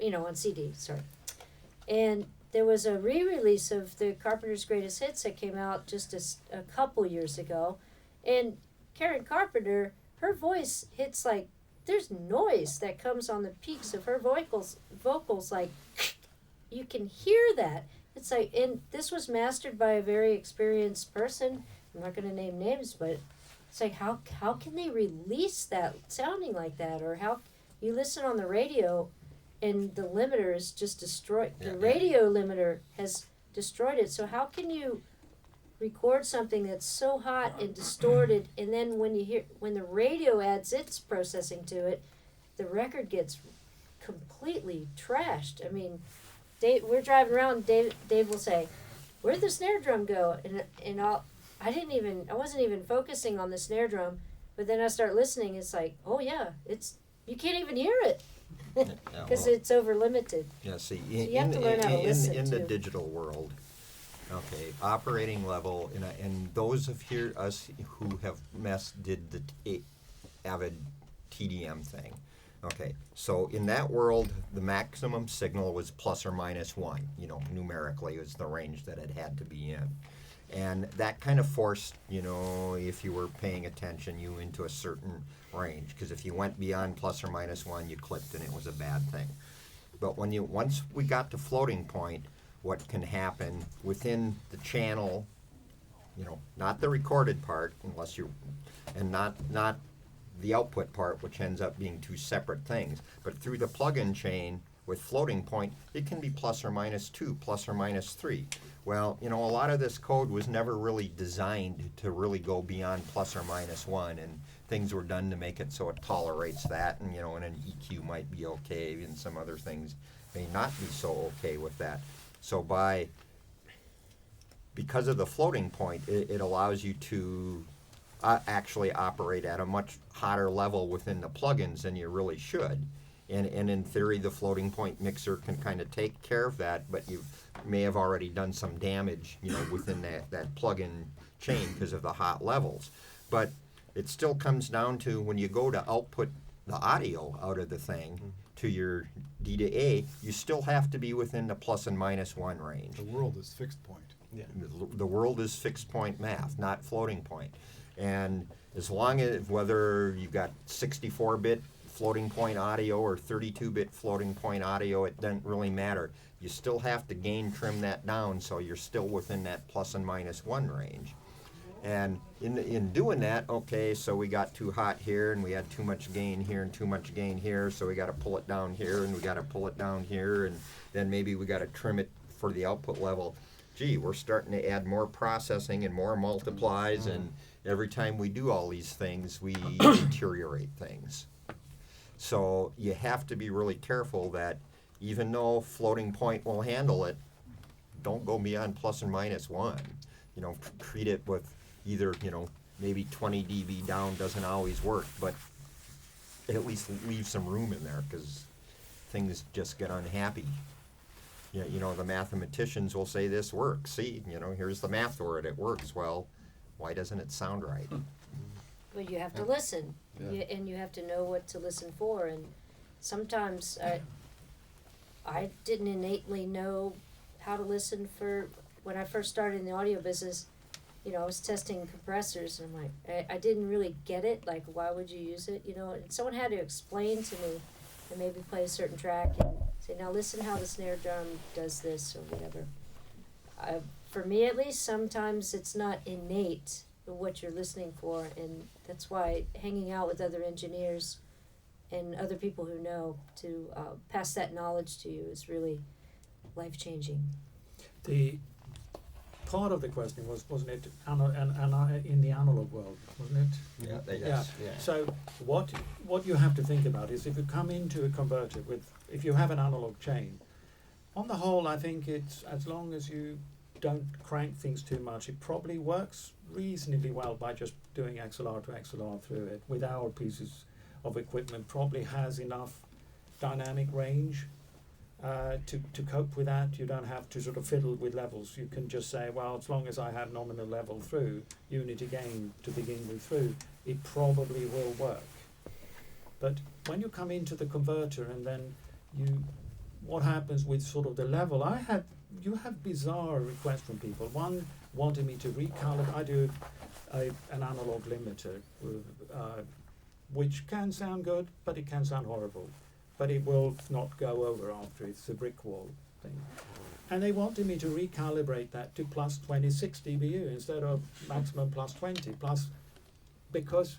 on CD, sorry. And there was a re-release of the Carpenter's Greatest Hits that came out just a couple years ago. And Karen Carpenter, her voice hits like, there's noise that comes on the peaks of her vocals like, you can hear that. It's like, and this was mastered by a very experienced person. I'm not going to name names, but it's like, how can they release that sounding like that? Or how you listen on the radio and the limiter is just destroyed. The radio limiter has destroyed it. So how can you record something that's so hot and distorted, and then when the radio adds its processing to it, the record gets completely trashed. I mean, we're driving around. Dave will say, "Where'd the snare drum go?" And I wasn't even focusing on the snare drum, but then I start listening. It's like, oh yeah, you can't even hear it because it's over limited. Yeah, see, so you have to learn how to listen in the digital world. Okay, operating level, and those of us who have did the Avid TDM thing. Okay, so in that world, the maximum signal was plus or minus 1. Numerically was the range that it had to be in. And that kind of forced, if you were paying attention, you into a certain range. Because if you went beyond plus or minus 1, you clipped and it was a bad thing. But once we got to floating point, what can happen within the channel, not the recorded part, and not the output part, which ends up being two separate things, but through the plug-in chain with floating point, it can be plus or minus 2, plus or minus 3. Well, a lot of this code was never really designed to really go beyond plus or minus 1, and things were done to make it so it tolerates that, and and an EQ might be okay, and some other things may not be so okay with that. So because of the floating point, it allows you to actually operate at a much hotter level within the plugins than you really should. And in theory, the floating point mixer can kind of take care of that, but you may have already done some damage, within that plug-in chain because of the hot levels. But it still comes down to when you go to output the audio out of the thing to your D to A, you still have to be within the plus and minus 1 range. The world is fixed point. Yeah. The world is fixed point math, not floating point. And as long as, whether you've got 64-bit floating point audio or 32-bit floating point audio, it doesn't really matter. You still have to gain trim that down so you're still within that plus and minus 1 range. And in doing that, okay, so we got too hot here and we had too much gain here and too much gain here, so we got to pull it down here and we got to pull it down here, and then maybe we got to trim it for the output level. Gee, we're starting to add more processing and more multiplies, and every time we do all these things, we deteriorate things. So you have to be really careful that even though floating point will handle it, don't go beyond plus and minus 1. Treat it with either, maybe 20 dB down doesn't always work, but at least leave some room in there because things just get unhappy. The mathematicians will say this works. See, here's the math word, it works. Well, why doesn't it sound right? Well, you have to listen, and you have to know what to listen for. And sometimes I didn't innately know how to listen for when I first started in the audio business. I was testing compressors, and I'm like, I didn't really get it. Like, why would you use it? And someone had to explain to me, and maybe play a certain track and say, now listen how the snare drum does this or whatever. For me, at least, sometimes it's not innate what you're listening for, and that's why hanging out with other engineers and other people who know to pass that knowledge to you is really life-changing. The part of the question wasn't it in the analog world, wasn't it? Yeah. So what you have to think about is if you come into a converter if you have an analog chain, on the whole, I think it's, as long as you don't crank things too much, it probably works reasonably well by just doing XLR to XLR through it. With our pieces of equipment, probably has enough dynamic range to cope with that. You don't have to sort of fiddle with levels. You can just say, well, as long as I have nominal level through, unity gain to begin with through, it probably will work. But when you come into the converter and then what happens with sort of the level. You have bizarre requests from people. One wanted me to recalibrate. I do an analog limiter, which can sound good, but it can sound horrible. But it will not go over after. It's a brick wall thing. And they wanted me to recalibrate that to plus 26 dBu instead of maximum plus 20, because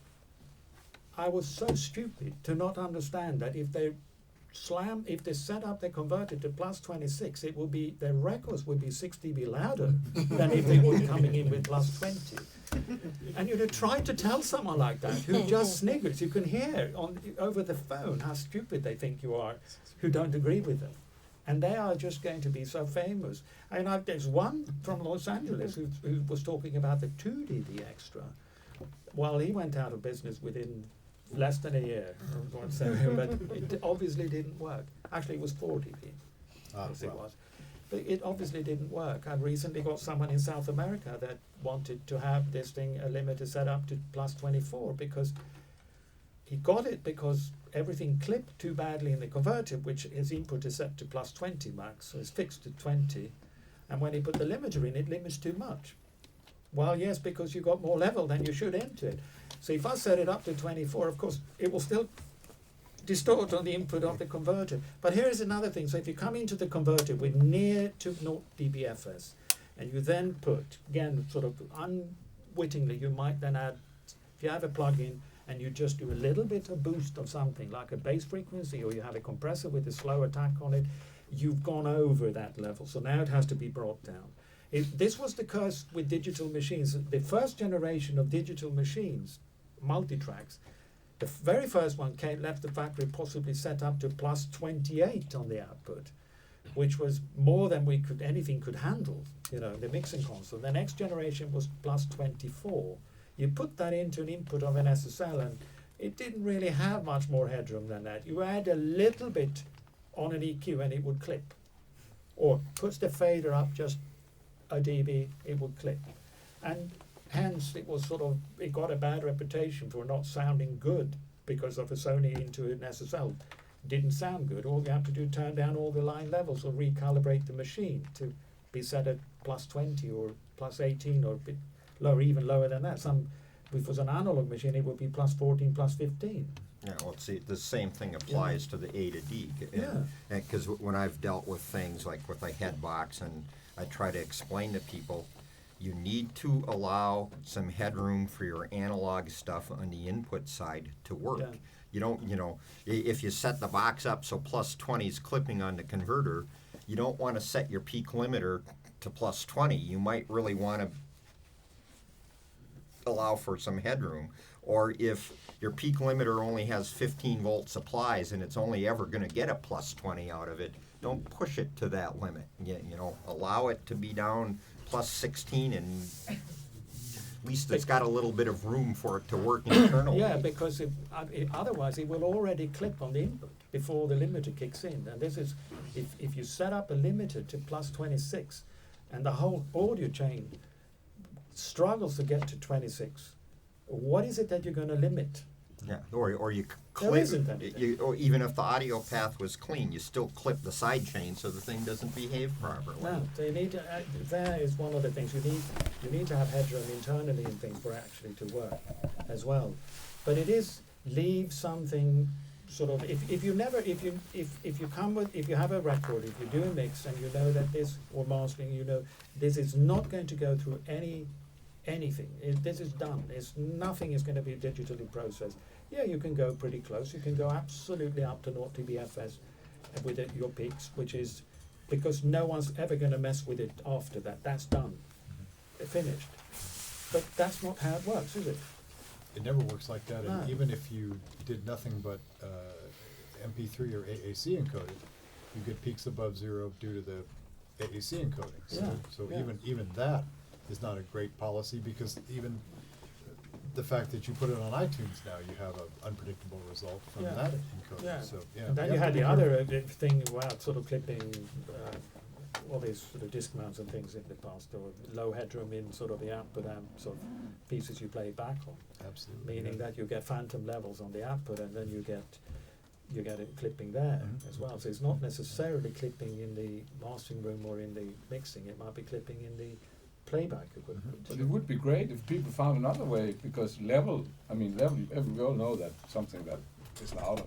I was so stupid to not understand that if they set up their converter to plus 26, it will be, their records would be 6 dB louder than if they were coming in with plus 20. And try to tell someone like that who just sniggers. You can hear over the phone how stupid they think you are, who don't agree with them. And they are just going to be so famous. And there's one from Los Angeles who was talking about the 2 dB extra. Well, he went out of business within less than a year, but it obviously didn't work. Actually, it was 4 dB, it was. But it obviously didn't work. I've recently got someone in South America that wanted to have this thing, a limiter set up to plus 24, because he got it because everything clipped too badly in the converter, which his input is set to plus 20 max, so it's fixed to 20. And when he put the limiter in, it limits too much. Well, yes, because you got more level than you should enter it. So if I set it up to 24, of course, it will still distort on the input of the converter. But here is another thing. So if you come into the converter with near to 0 dBFS, and you then put, again, sort of unwittingly, you might then add, if you have a plug-in, and you just do a little bit of boost of something, like a bass frequency, or you have a compressor with a slow attack on it, you've gone over that level. So now it has to be brought down. This was the curse with digital machines. The first generation of digital machines, multi-tracks, the very first one left the factory possibly set up to plus 28 on the output, which was more than anything could handle, the mixing console. The next generation was plus 24. You put that into an input of an SSL, and it didn't really have much more headroom than that. You add a little bit on an EQ and it would clip. Or puts the fader up just a dB, it would clip. And hence it got a bad reputation for not sounding good because of a Sony into an SSL. Didn't sound good. All you have to do is turn down all the line levels or recalibrate the machine to be set at plus 20 or plus 18 or a bit lower, even lower than that. If it was an analog machine, it would be plus 14, plus 15. Yeah, well, see, the same thing applies to the A to D. Yeah. Because when I've dealt with things like with a head box, and I try to explain to people, you need to allow some headroom for your analog stuff on the input side to work. Yeah. You don't, if you set the box up so plus 20 is clipping on the converter, you don't want to set your peak limiter to plus 20. You might really want to allow for some headroom. Or if your peak limiter only has 15 volt supplies and it's only ever going to get a plus 20 out of it, don't push it to that limit. Allow it to be down plus 16, and at least it's got a little bit of room for it to work internally. Yeah, because otherwise it will already clip on the input before the limiter kicks in. And this is, if you set up a limiter to plus 26 and the whole audio chain struggles to get to 26, what is it that you're going to limit? Yeah, or you There clip, isn't anything. or even if the audio path was clean, you still clip the side chain so the thing doesn't behave properly. No, so you need to. There is one of the things you need to have headroom internally in things for it actually to work as well. But it is leave something sort of if you have a record, if you do a mix and you know that this, or mastering, this is not going to go through anything. This is done. Nothing is going to be digitally processed. Yeah, you can go pretty close. You can go absolutely up to 0 dBFS with your peaks, which is because no one's ever going to mess with it after that. That's done. Finished. But that's not how it works, is it? It never works like that. And No. even if you did nothing but MP3 or AAC encoded, you get peaks above 0 due to the AAC encoding. So Yeah. even that is not a great policy, because even the fact that you put it on iTunes now, you have an unpredictable result from Yeah. that encoding. Yeah. So, yeah. And then you you have had to the be other careful. thing about sort of clipping all these sort of disc mounts and things in the past, or low headroom in sort of the output amps of pieces you play back on. Absolutely. Meaning yeah. that you get phantom levels on the output, and then you get you get it clipping there as well. So it's not necessarily clipping in the mastering room or in the mixing. It might be clipping in the playback equipment. But it would be great if people found another way, because level, we all know that something that is louder,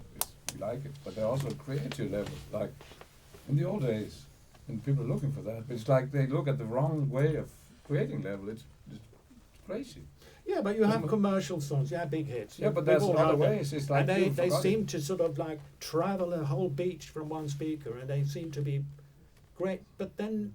we like it, but there are also creative level, like in the old days, and people are looking for that, but it's like they look at the wrong way of creating level, it's crazy. Yeah, but you have commercial songs, you have big hits. Yeah, but We've there's all other heard them. ways, it's like And they people forgot seem it. to sort of like travel a whole beach from one speaker, and they seem to be great. But then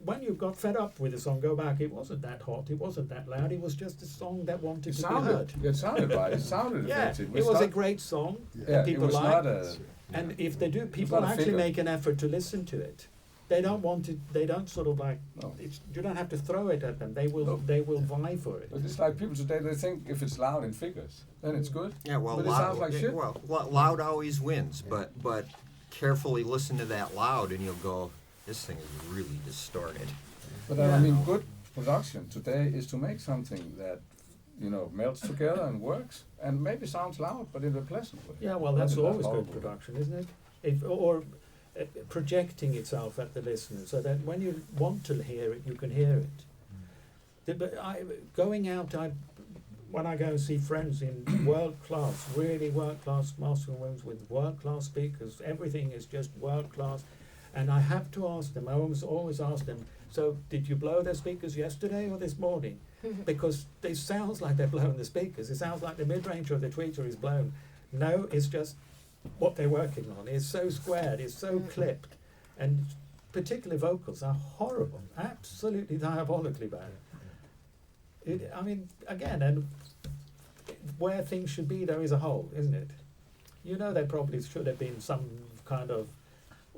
when you got fed up with the song, go back, it wasn't that hot, it wasn't that loud, it was just a song that wanted to be heard. It sounded right, it sounded Yeah, effective. it was a great song, Yeah, and it people was liked not it. And if they do, people not a actually figure. make an effort to listen to it. They don't want it. They don't sort of like. No. You don't have to throw it at them. They will. No. They will vie for it. But it's like people today, they think if it's loud in figures, then it's good. Yeah, well, But it loud, sounds like shit. loud always wins, but carefully listen to that loud and you'll go, this thing is really distorted. But Yeah. good production today is to make something that, melts together and works, and maybe sounds loud, but in a pleasant way. Yeah, well, Not that's in that always good horrible way. production, isn't it? Or projecting itself at the listener, so that when you want to hear it, you can hear it. But when I go and see friends in world class, really world class mastering rooms with world class speakers, everything is just world class, and I have to ask them. I always ask them. So, did you blow their speakers yesterday or this morning? Because it sounds like they're blowing the speakers. It sounds like the mid-range or the tweeter is blown. No, it's just what they're working on. It's so squared, it's so clipped, and particularly vocals are horrible, absolutely diabolically bad. Again, and where things should be, there is a hole, isn't it? There probably should have been some kind of,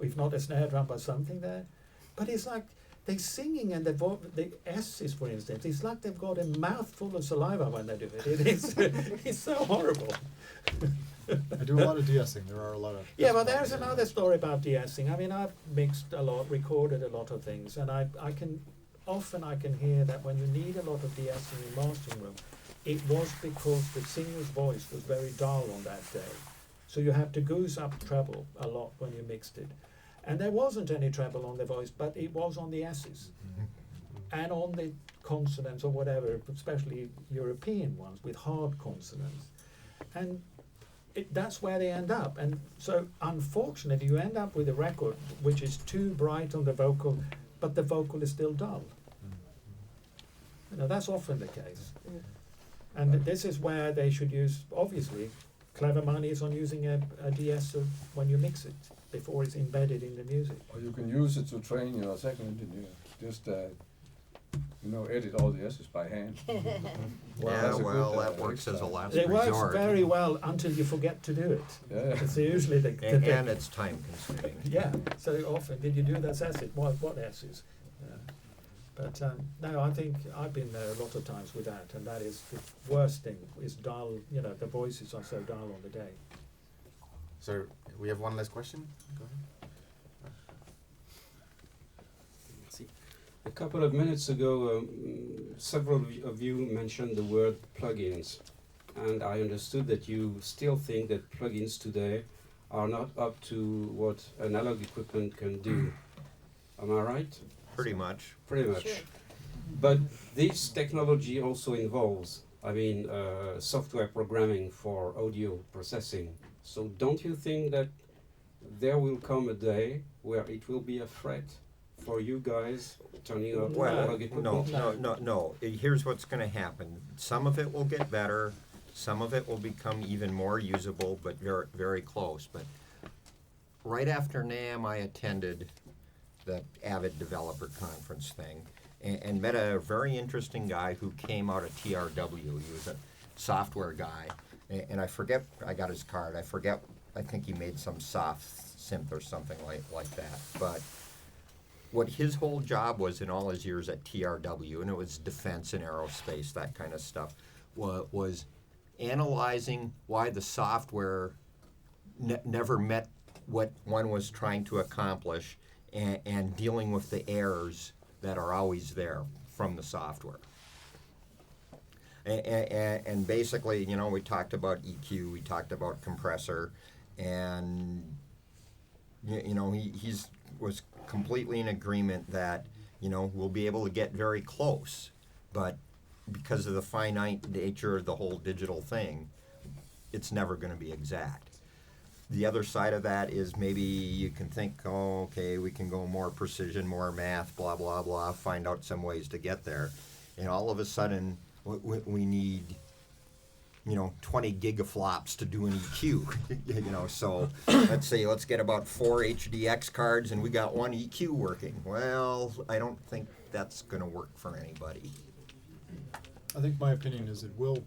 if not a snare drum, but something there. But it's like they're singing, and the S's, for instance, it's like they've got a mouthful of saliva when they do it. It's so horrible. I do a lot of de-essing. There are a lot of. Yeah, but there's another story about de-essing. I've mixed a lot, recorded a lot of things, and I can hear that when you need a lot of de-essing in mastering room, it was because the singer's voice was very dull on that day. So you have to goose up treble a lot when you mixed it. And there wasn't any treble on the voice, but it was on the S's. And on the consonants or whatever, especially European ones with hard consonants. And that's where they end up. And so unfortunately you end up with a record which is too bright on the vocal, but the vocal is still dull. That's often the case. And this is where they should use, obviously, clever money is on using a de-esser when you mix it, before it's embedded in the music. Or you can use it to train your second engineer. Just, edit all the S's by hand. That's a good, that works as a exercise. last It works resort. very well until you forget to do it. Yeah. It's usually the And, thing. and it's time consuming. Yeah, so often, did you do that acid? What S's? But no, I think I've been there a lot of times with that, and that is the worst thing, is dull, the voices are so dull on the day. So we have one last question. Go ahead. Merci. A couple of minutes ago, several of you mentioned the word plugins, and I understood that you still think that plugins today are not up to what analog equipment can do. Am I right? Pretty much. Pretty much. Sure. But this technology also involves, software programming for audio processing. So don't you think that there will come a day where it will be a threat for you guys turning up analog equipment? No. Here's what's going to happen. Some of it will get better. Some of it will become even more usable, but very, very close. But right after NAMM, I attended the Avid Developer Conference thing and met a very interesting guy who came out of TRW. He was a software guy. And I forget, I got his card. I think he made some soft synth or something like that. But what his whole job was in all his years at TRW, and it was defense and aerospace, that kind of stuff, was analyzing why the software never met what one was trying to accomplish, and dealing with the errors that are always there from the software. And basically, we talked about EQ, we talked about compressor, and you know, he's was completely in agreement that, you know, we'll be able to get very close, but because of the finite nature of the whole digital thing, it's never going to be exact. The other side of that is maybe you can think, oh, okay, we can go more precision, more math, blah, blah, blah, find out some ways to get there. And all of a sudden, we need, you know, 20 gigaflops to do an EQ. You know, so let's get about 4 HDX cards and we got 1 EQ working. Well, I don't think that's going to work for anybody. I think my opinion is it will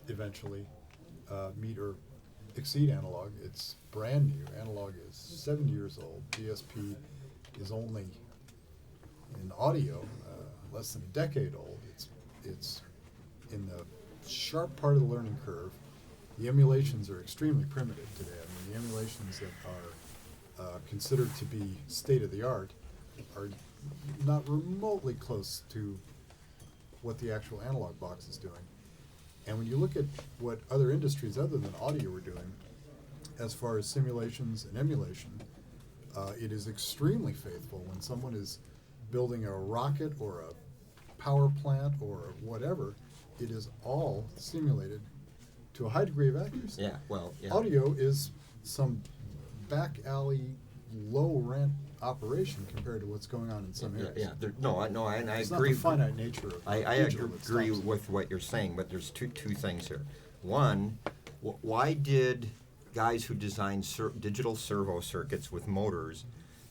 eventually meet or exceed analog. It's brand new. Analog is 7 years old. DSP is only in audio less than a decade old. It's in the sharp part of the learning curve. The emulations are extremely primitive today. I mean, the emulations that are considered to be state of the art are not remotely close to what the actual analog box is doing. And when you look at what other industries other than audio are doing, as far as simulations and emulation, it is extremely faithful. When someone is building a rocket or a power plant or whatever, it is all simulated to a high degree of accuracy. Yeah, well, yeah. Audio is some back alley, low rent operation compared to what's going on in some areas. Yeah, and I It's agree. not the finite nature of I digital that agree stops it. with what you're saying, but there's two things here. One, why did guys who design digital servo circuits with motors,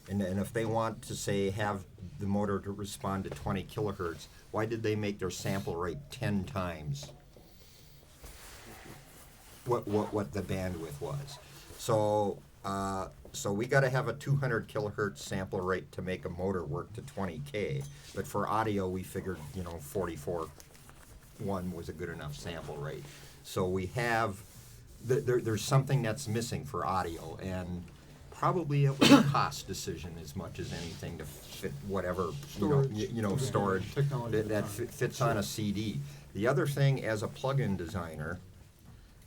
and if they want to say have the motor to respond to 20 kilohertz, why did they make their sample rate 10 times what the bandwidth was? So we got to have a 200 kilohertz sample rate to make a motor work to 20K. But for audio, we figured, you know, 44.1 was a good enough sample rate. So we have, there's something that's missing for audio, and probably it was a cost decision as much as anything to fit whatever, Storage. storage Technology that at the time. fits on a CD. The other thing, as a plug-in designer,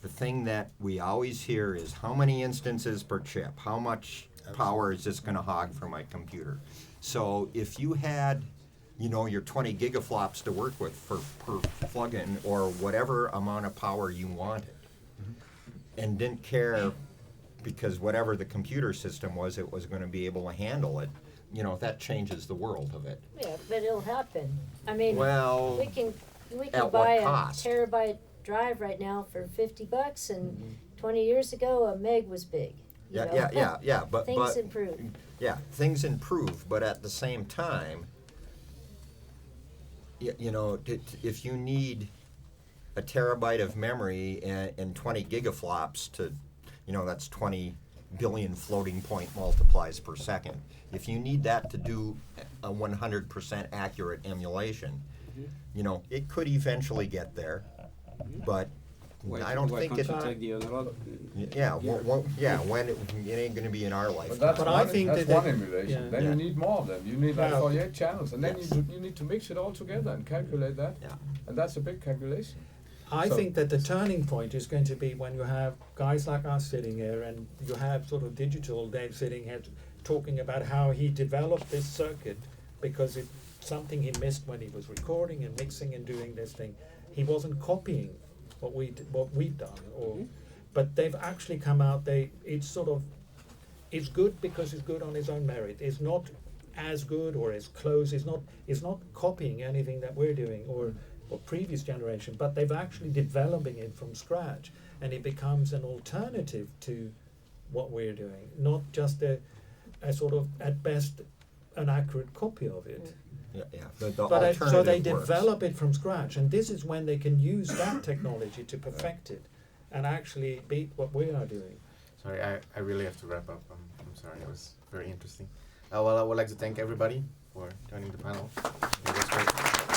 the thing that we always hear is how many instances per chip? How much power is this going to hog for my computer? So if you had, you know, your 20 gigaflops to work with per plug-in or whatever amount of power you wanted, and didn't care because whatever the computer system was, it was going to be able to handle it, you know, that changes the world of it. Yeah, but it'll happen. I mean, Well, we can at what buy a cost? terabyte drive right now for $50, and 20 years ago a meg was big. you know? Yeah, but Things improve. Yeah, things improve, but at the same time, you know, if you need a terabyte of memory and 20 gigaflops to, you know, that's 20 billion floating point multiplies per second. If you need that to do a 100% accurate emulation, you know, it could eventually get there, but I don't think it. Take the analog? Yeah, when it ain't going to be in our life. But that's But one, I think that's that one they- emulation. yeah. Then Yeah. you need more of them. You need like Yeah. 48 channels, and then Yes. you need to mix it all together and calculate that. Yeah. And that's a big calculation. I So- think that the turning point is going to be when you have guys like us sitting here and you have sort of digital Dave sitting here talking about how he developed this circuit because it's something he missed when he was recording and mixing and doing this thing. He wasn't copying what we've done, but they've actually come out. It's good because it's good on its own merit. It's not as good or as close. It's not copying anything that we're doing or previous generation, but they've actually developing it from scratch, and it becomes an alternative to what we're doing, not just a sort of at best an accurate copy of it. Yeah. The But alternative so they works. develop it from scratch, and this is when they can use that technology to perfect it and actually beat what we are doing. Sorry, I really have to wrap up. I'm sorry, it was very interesting. Well, I would like to thank everybody for joining the panel. It was great.